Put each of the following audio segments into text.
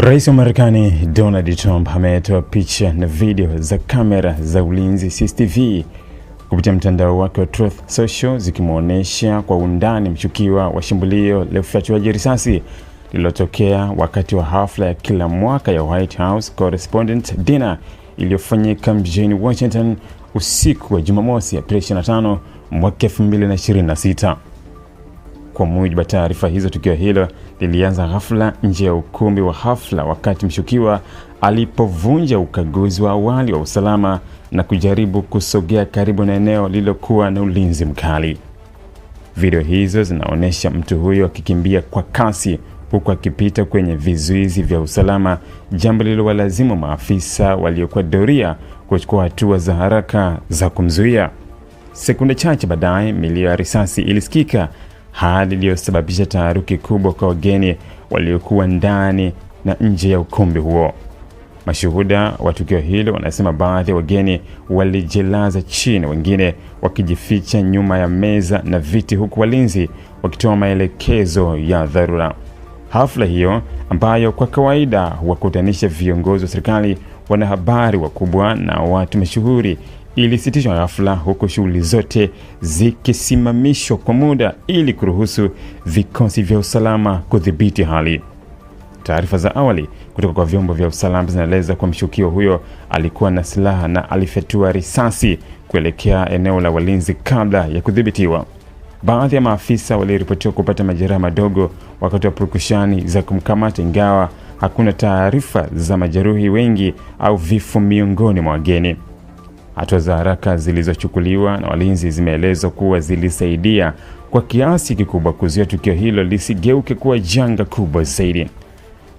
Rais wa Marekani Donald Trump ametoa picha na video za kamera za ulinzi CCTV kupitia mtandao wake wa Truth Social zikimuonesha kwa undani mshukiwa wa shambulio la ufyatuaji risasi lililotokea wakati wa hafla ya kila mwaka ya White House Correspondent Dinner iliyofanyika mjini Washington usiku wa Jumamosi Aprili 25 mwaka 2026. Kwa mujibu wa taarifa hizo, tukio hilo lilianza ghafla nje ya ukumbi wa hafla wakati mshukiwa alipovunja ukaguzi wa awali wa usalama na kujaribu kusogea karibu na eneo lililokuwa na ulinzi mkali. Video hizo zinaonyesha mtu huyo akikimbia kwa kasi huku akipita kwenye vizuizi vya usalama, jambo lililowalazimu maafisa waliokuwa doria kuchukua hatua za haraka za kumzuia. Sekunde chache baadaye, milio ya risasi ilisikika, hali iliyosababisha taharuki kubwa kwa wageni waliokuwa ndani na nje ya ukumbi huo. Mashuhuda wa tukio hilo wanasema baadhi ya wageni walijilaza chini, wengine wakijificha nyuma ya meza na viti, huku walinzi wakitoa maelekezo ya dharura. Hafla hiyo ambayo kwa kawaida huwakutanisha viongozi wa serikali, wanahabari wakubwa na watu mashuhuri, ilisitishwa ghafla huku shughuli zote zikisimamishwa kwa muda ili kuruhusu vikosi vya usalama kudhibiti hali. Taarifa za awali kutoka kwa vyombo vya usalama zinaeleza kwa mshukiwa huyo alikuwa na silaha na alifyatua risasi kuelekea eneo la walinzi kabla ya kudhibitiwa. Baadhi ya maafisa waliripotiwa kupata majeraha madogo wakati wa purukushani za kumkamata, ingawa hakuna taarifa za majeruhi wengi au vifo miongoni mwa wageni. Hatua za haraka zilizochukuliwa na walinzi zimeelezwa kuwa zilisaidia kwa kiasi kikubwa kuzuia tukio hilo lisigeuke kuwa janga kubwa zaidi.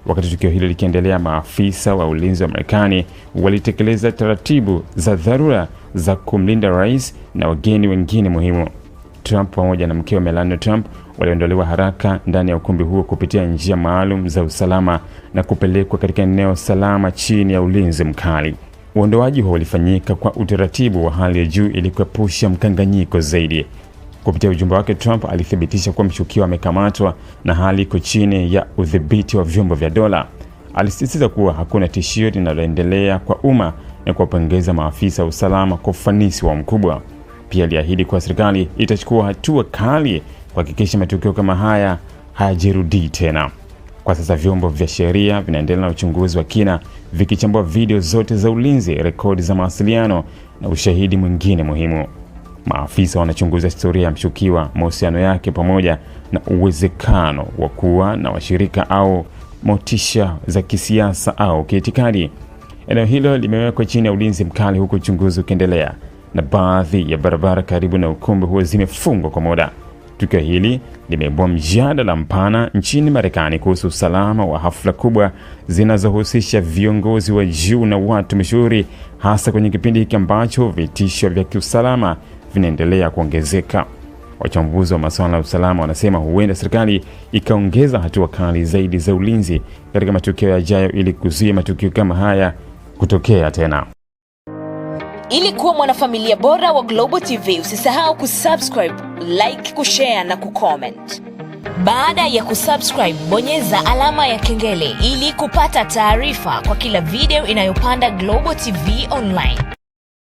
Wakati tukio hilo likiendelea, maafisa wa ulinzi wa Marekani walitekeleza taratibu za dharura za kumlinda rais na wageni wengine muhimu. Trump pamoja na mkewe Melania Trump waliondolewa haraka ndani ya ukumbi huo kupitia njia maalum za usalama na kupelekwa katika eneo salama chini ya ulinzi mkali. Uondoaji huo ulifanyika kwa utaratibu wa hali ya juu ili kuepusha mkanganyiko zaidi. Kupitia ujumbe wake, Trump alithibitisha kuwa mshukiwa amekamatwa na hali iko chini ya udhibiti wa vyombo vya dola. Alisisitiza kuwa hakuna tishio linaloendelea kwa umma na kuwapongeza maafisa wa usalama kwa ufanisi wao mkubwa. Pia aliahidi kuwa serikali itachukua hatua kali kuhakikisha matukio kama haya hayajirudii tena. Kwa sasa vyombo vya sheria vinaendelea na uchunguzi wa kina, vikichambua video zote za ulinzi, rekodi za mawasiliano na ushahidi mwingine muhimu. Maafisa wanachunguza historia ya mshukiwa, mahusiano yake, pamoja na uwezekano wa kuwa na washirika au motisha za kisiasa au kiitikadi. Eneo hilo limewekwa chini ya ulinzi mkali huku uchunguzi ukiendelea, na baadhi ya barabara karibu na ukumbi huo zimefungwa kwa muda. Tukio hili limeibua mjadala mpana nchini Marekani kuhusu usalama wa hafla kubwa zinazohusisha viongozi wa juu na watu mashuhuri, hasa kwenye kipindi hiki ambacho vitisho vya kiusalama vinaendelea kuongezeka. Wachambuzi wa masuala ya usalama wanasema huenda serikali ikaongeza hatua kali zaidi za ulinzi katika matukio yajayo ili kuzuia matukio kama haya kutokea tena. Ili kuwa mwanafamilia bora wa Global TV, usisahau kusubscribe, like, kushare na kucomment. Baada ya kusubscribe, bonyeza alama ya kengele ili kupata taarifa kwa kila video inayopanda Global TV Online.